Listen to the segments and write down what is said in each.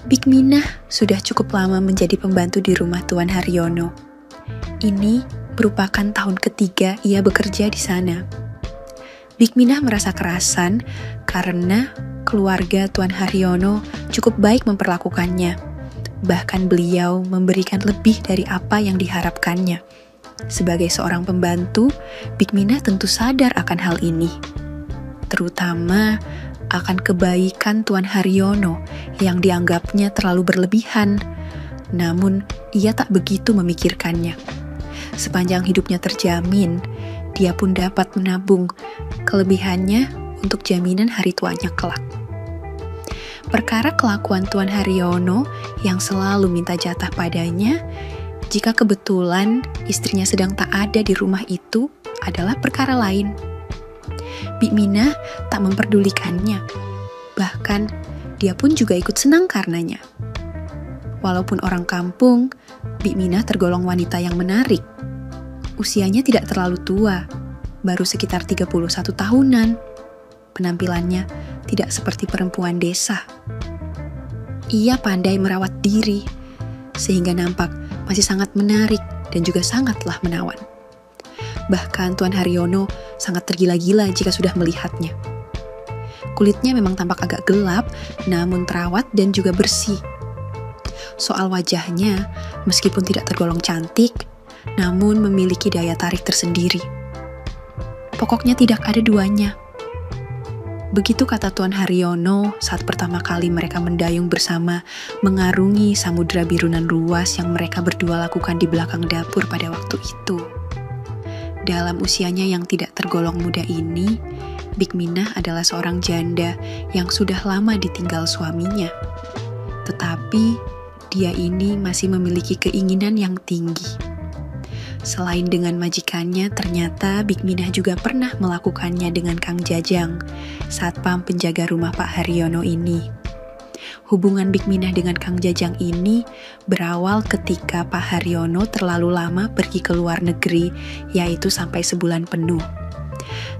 Bik Minah sudah cukup lama menjadi pembantu di rumah Tuan Haryono. Ini merupakan tahun ketiga ia bekerja di sana. Bik Minah merasa kerasan karena keluarga Tuan Haryono cukup baik memperlakukannya. Bahkan beliau memberikan lebih dari apa yang diharapkannya. Sebagai seorang pembantu, Bik Minah tentu sadar akan hal ini. Terutama akan kebaikan Tuan Haryono yang dianggapnya terlalu berlebihan. Namun, ia tak begitu memikirkannya. Sepanjang hidupnya terjamin, dia pun dapat menabung kelebihannya untuk jaminan hari tuanya kelak. Perkara kelakuan Tuan Haryono yang selalu minta jatah padanya, jika kebetulan istrinya sedang tak ada di rumah itu, adalah perkara lain. Bik Minah tak memperdulikannya. Bahkan, dia pun juga ikut senang karenanya. Walaupun orang kampung, Bik Minah tergolong wanita yang menarik. Usianya tidak terlalu tua, baru sekitar 31 tahunan. Penampilannya tidak seperti perempuan desa. Ia pandai merawat diri, sehingga nampak masih sangat menarik dan juga sangatlah menawan. Bahkan Tuan Haryono sangat tergila-gila jika sudah melihatnya. Kulitnya memang tampak agak gelap, namun terawat dan juga bersih. Soal wajahnya, meskipun tidak tergolong cantik, namun memiliki daya tarik tersendiri. Pokoknya tidak ada duanya. Begitu kata Tuan Haryono saat pertama kali mereka mendayung bersama mengarungi samudra birunan luas yang mereka berdua lakukan di belakang dapur pada waktu itu. Dalam usianya yang tidak tergolong muda ini, Bik Minah adalah seorang janda yang sudah lama ditinggal suaminya. Tetapi, dia ini masih memiliki keinginan yang tinggi. Selain dengan majikannya, ternyata Bik Minah juga pernah melakukannya dengan Kang Jajang, satpam penjaga rumah Pak Haryono ini. Hubungan Bik Minah dengan Kang Jajang ini berawal ketika Pak Haryono terlalu lama pergi ke luar negeri, yaitu sampai sebulan penuh.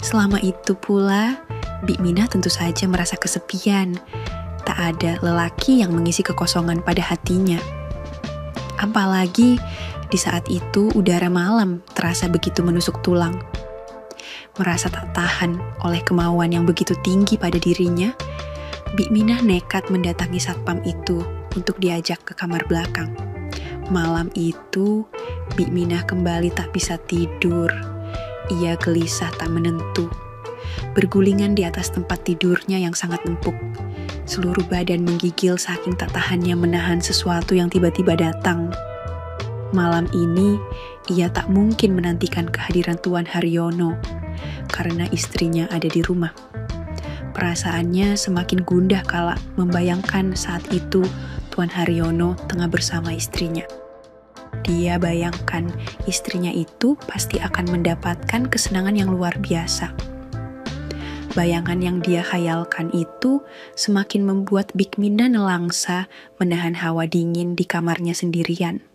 Selama itu pula, Bik Minah tentu saja merasa kesepian. Tak ada lelaki yang mengisi kekosongan pada hatinya. Apalagi di saat itu udara malam terasa begitu menusuk tulang. Merasa tak tahan oleh kemauan yang begitu tinggi pada dirinya, Bik Minah nekat mendatangi satpam itu untuk diajak ke kamar belakang. Malam itu, Bik Minah kembali tak bisa tidur. Ia gelisah tak menentu. Bergulingan di atas tempat tidurnya yang sangat empuk. Seluruh badan menggigil saking tak tahannya menahan sesuatu yang tiba-tiba datang. Malam ini, ia tak mungkin menantikan kehadiran Tuan Haryono, karena istrinya ada di rumah. Perasaannya semakin gundah kala membayangkan saat itu Tuan Haryono tengah bersama istrinya. Dia bayangkan istrinya itu pasti akan mendapatkan kesenangan yang luar biasa. Bayangan yang dia khayalkan itu semakin membuat Bik Minah nelangsa menahan hawa dingin di kamarnya sendirian.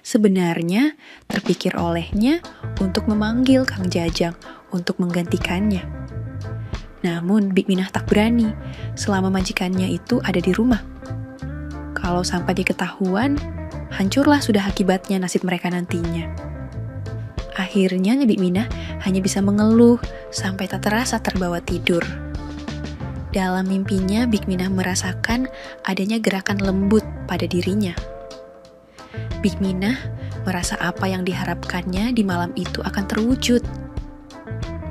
Sebenarnya terpikir olehnya untuk memanggil Kang Jajang untuk menggantikannya. Namun Bik Minah tak berani selama majikannya itu ada di rumah. Kalau sampai diketahuan, hancurlah sudah akibatnya nasib mereka nantinya. Akhirnya Bik Minah hanya bisa mengeluh sampai tak terasa terbawa tidur. Dalam mimpinya Bik Minah merasakan adanya gerakan lembut pada dirinya. Bik Minah merasa apa yang diharapkannya di malam itu akan terwujud.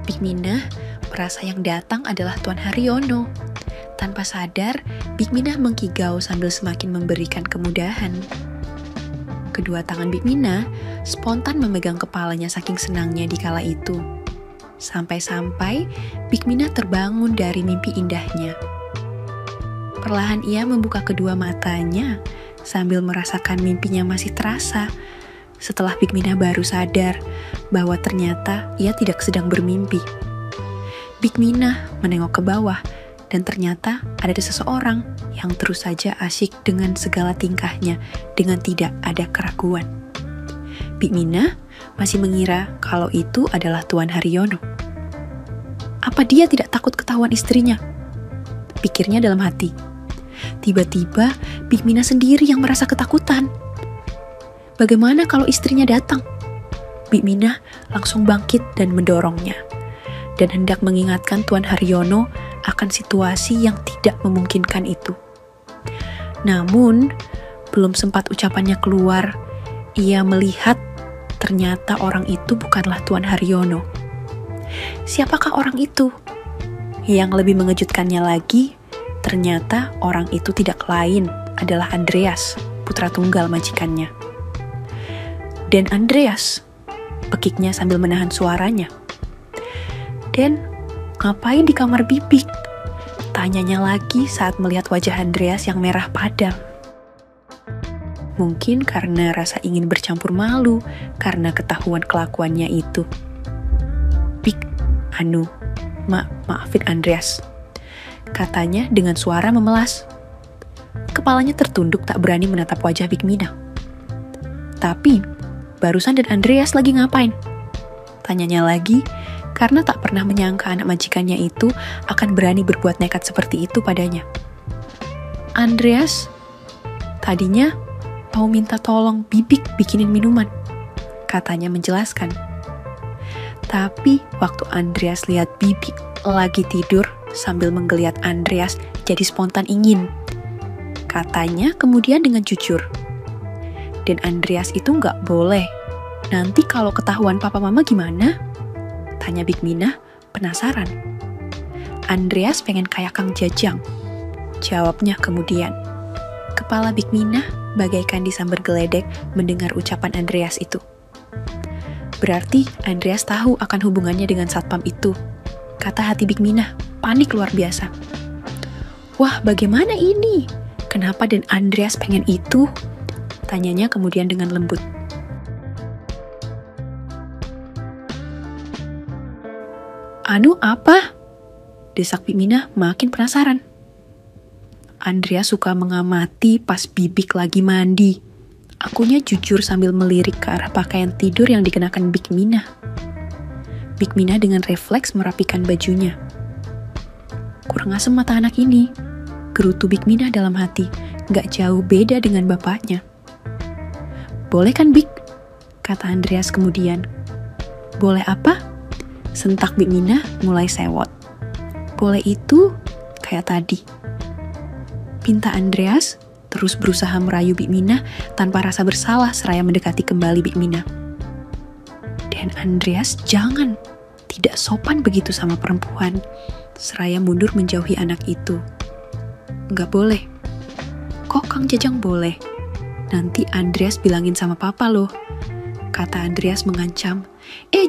Bik Minah merasa yang datang adalah Tuan Haryono. Tanpa sadar, Bik Minah mengkigau sambil semakin memberikan kemudahan. Kedua tangan Bik Minah spontan memegang kepalanya saking senangnya di kala itu. Sampai-sampai Bik Minah terbangun dari mimpi indahnya. Perlahan ia membuka kedua matanya sambil merasakan mimpinya masih terasa. Setelah Bik Minah baru sadar bahwa ternyata ia tidak sedang bermimpi. Bik Minah menengok ke bawah dan ternyata ada seseorang yang terus saja asyik dengan segala tingkahnya dengan tidak ada keraguan. Bik Minah masih mengira kalau itu adalah Tuan Haryono. Apa dia tidak takut ketahuan istrinya? Pikirnya dalam hati. Tiba-tiba Big Mina sendiri yang merasa ketakutan. Bagaimana kalau istrinya datang? Big Mina langsung bangkit dan mendorongnya, dan hendak mengingatkan Tuan Haryono akan situasi yang tidak memungkinkan itu. Namun, belum sempat ucapannya keluar, ia melihat ternyata orang itu bukanlah Tuan Haryono. Siapakah orang itu? Yang lebih mengejutkannya lagi, ternyata orang itu tidak lain adalah Andreas, putra tunggal majikannya. "Den Andreas," pekiknya sambil menahan suaranya. "Den, ngapain di kamar Bibik?" tanyanya lagi saat melihat wajah Andreas yang merah padam. Mungkin karena rasa ingin bercampur malu karena ketahuan kelakuannya itu. "Bik, maafin Andreas," katanya dengan suara memelas. Kepalanya tertunduk tak berani menatap wajah Big Mina. "Tapi, barusan Dan Andreas lagi ngapain?" tanyanya lagi, karena tak pernah menyangka anak majikannya itu akan berani berbuat nekat seperti itu padanya. "Andreas, tadinya mau minta tolong Bibik bikinin minuman," katanya menjelaskan. Tapi waktu Andreas lihat Bibik lagi tidur sambil menggeliat Andreas, jadi spontan ingin. Katanya kemudian dengan jujur, "Dan Andreas itu nggak boleh. Nanti kalau ketahuan papa mama gimana?" tanya Big Mina penasaran. "Andreas pengen kayak Kang Jajang," jawabnya kemudian. Kepala Big Mina bagaikan disambar geledek mendengar ucapan Andreas itu. Berarti Andreas tahu akan hubungannya dengan satpam itu. Kata hati Big Mina, panik luar biasa. "Wah, bagaimana ini? Kenapa Dan Andreas pengen itu?" tanyanya kemudian dengan lembut. "Anu apa?" desak Big Mina makin penasaran. Andreas suka mengamati pas Bibik lagi mandi. Akunya jujur sambil melirik ke arah pakaian tidur yang dikenakan Big Mina. Big Mina dengan refleks merapikan bajunya. Kurang asem mata anak ini, gerutu Big Mina dalam hati, gak jauh beda dengan bapaknya. "Boleh kan Big?" kata Andreas kemudian. "Boleh apa?" sentak Big Mina mulai sewot. "Boleh itu kayak tadi," pinta Andreas, terus berusaha merayu Big Mina tanpa rasa bersalah seraya mendekati kembali Big Mina. "Dan Andreas, jangan, tidak sopan begitu sama perempuan," seraya mundur menjauhi anak itu. "Nggak boleh." "Kok Kang Jajang boleh? Nanti Andreas bilangin sama papa loh," kata Andreas mengancam.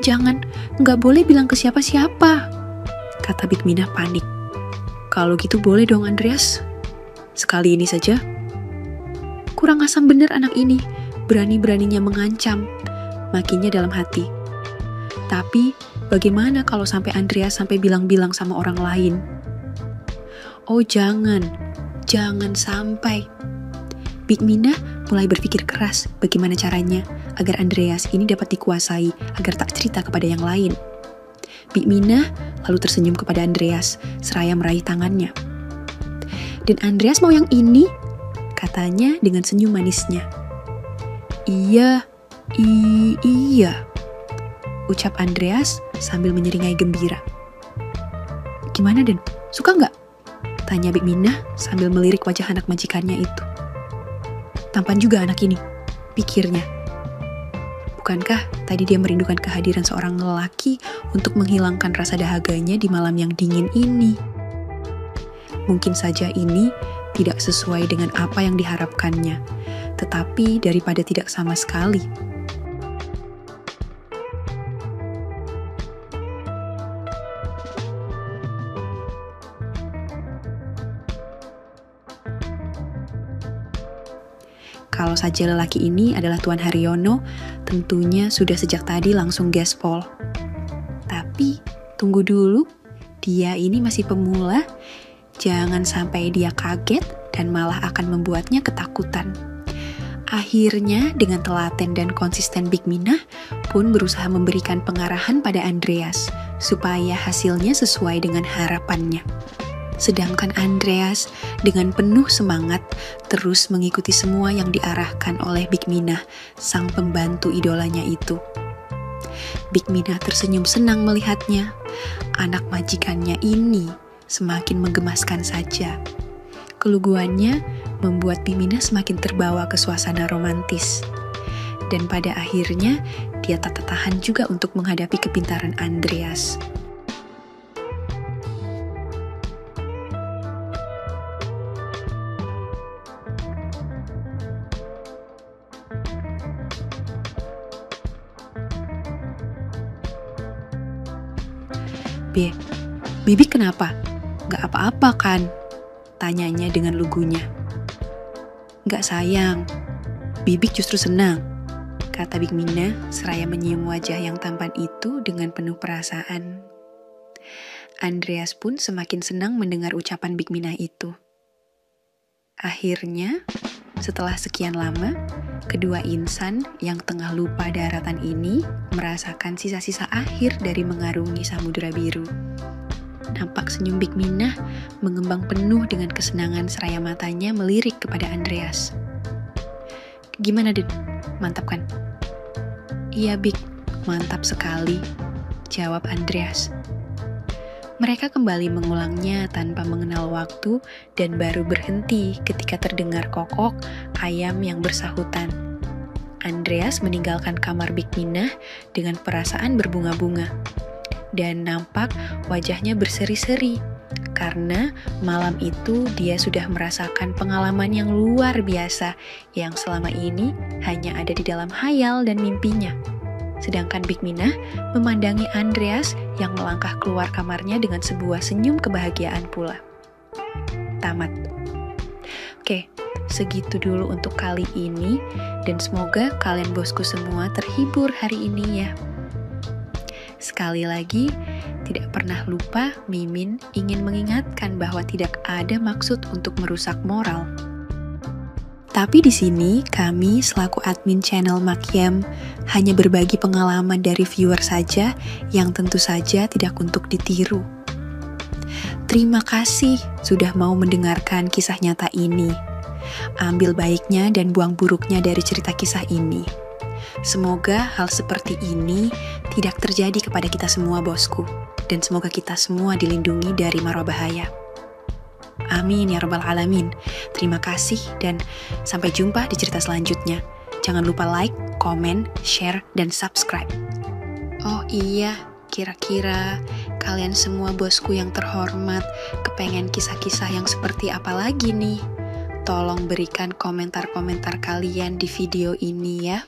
Jangan, nggak boleh bilang ke siapa-siapa," kata Big Mina panik. "Kalau gitu boleh dong Andreas. Sekali ini saja." Kurang asam bener anak ini, berani-beraninya mengancam, makinya dalam hati. Tapi, bagaimana kalau sampai Andreas sampai bilang-bilang sama orang lain? Oh jangan sampai. Big Mina mulai berpikir keras bagaimana caranya agar Andreas ini dapat dikuasai agar tak cerita kepada yang lain. Big Mina lalu tersenyum kepada Andreas seraya meraih tangannya. "Dan Andreas mau yang ini?" katanya dengan senyum manisnya. Iya, ucap Andreas sambil menyeringai gembira. "Gimana Den, suka nggak?" tanya Big Mina sambil melirik wajah anak majikannya itu. Tampan juga anak ini, pikirnya. Bukankah tadi dia merindukan kehadiran seorang lelaki untuk menghilangkan rasa dahaganya di malam yang dingin ini? Mungkin saja ini tidak sesuai dengan apa yang diharapkannya, tetapi daripada tidak sama sekali. Kalau saja lelaki ini adalah Tuan Haryono, tentunya sudah sejak tadi langsung gaspol. Tapi, tunggu dulu, dia ini masih pemula, jangan sampai dia kaget dan malah akan membuatnya ketakutan. Akhirnya, dengan telaten dan konsisten Big Mina pun berusaha memberikan pengarahan pada Andreas, supaya hasilnya sesuai dengan harapannya. Sedangkan Andreas dengan penuh semangat terus mengikuti semua yang diarahkan oleh Big Minah, sang pembantu idolanya itu. Big Minah tersenyum senang melihatnya. Anak majikannya ini semakin menggemaskan saja. Keluguannya membuat Big Minah semakin terbawa ke suasana romantis. Dan pada akhirnya, dia tak tahan juga untuk menghadapi kepintaran Andreas. Bibi kenapa? Gak apa-apa kan? Tanyanya dengan lugunya. Gak sayang, Bibi justru senang, kata Big Minah seraya menyium wajah yang tampan itu dengan penuh perasaan. Andreas pun semakin senang mendengar ucapan Big Minah itu. Akhirnya, setelah sekian lama, kedua insan yang tengah lupa daratan ini merasakan sisa-sisa akhir dari mengarungi samudera biru. Nampak senyum Big Minah mengembang penuh dengan kesenangan seraya matanya melirik kepada Andreas. Gimana, Den? Mantap kan? Iya, Big. Mantap sekali, jawab Andreas. Mereka kembali mengulangnya tanpa mengenal waktu dan baru berhenti ketika terdengar kokok ayam yang bersahutan. Andreas meninggalkan kamar Big Minah dengan perasaan berbunga-bunga. Dan nampak wajahnya berseri-seri karena malam itu dia sudah merasakan pengalaman yang luar biasa yang selama ini hanya ada di dalam hayal dan mimpinya. Sedangkan Big Minah memandangi Andreas yang melangkah keluar kamarnya dengan sebuah senyum kebahagiaan pula. Tamat. Oke, segitu dulu untuk kali ini dan semoga kalian bosku semua terhibur hari ini ya. Sekali lagi, tidak pernah lupa Mimin ingin mengingatkan bahwa tidak ada maksud untuk merusak moral. Tapi di sini kami selaku admin channel Makyam hanya berbagi pengalaman dari viewer saja yang tentu saja tidak untuk ditiru. Terima kasih sudah mau mendengarkan kisah nyata ini. Ambil baiknya dan buang buruknya dari cerita kisah ini. Semoga hal seperti ini tidak terjadi kepada kita semua bosku. Dan semoga kita semua dilindungi dari mara bahaya. Amin ya rabbal alamin. Terima kasih dan sampai jumpa di cerita selanjutnya. Jangan lupa like, komen, share, dan subscribe. Oh iya, kira-kira kalian semua bosku yang terhormat kepengen kisah-kisah yang seperti apa lagi nih? Tolong berikan komentar-komentar kalian di video ini ya.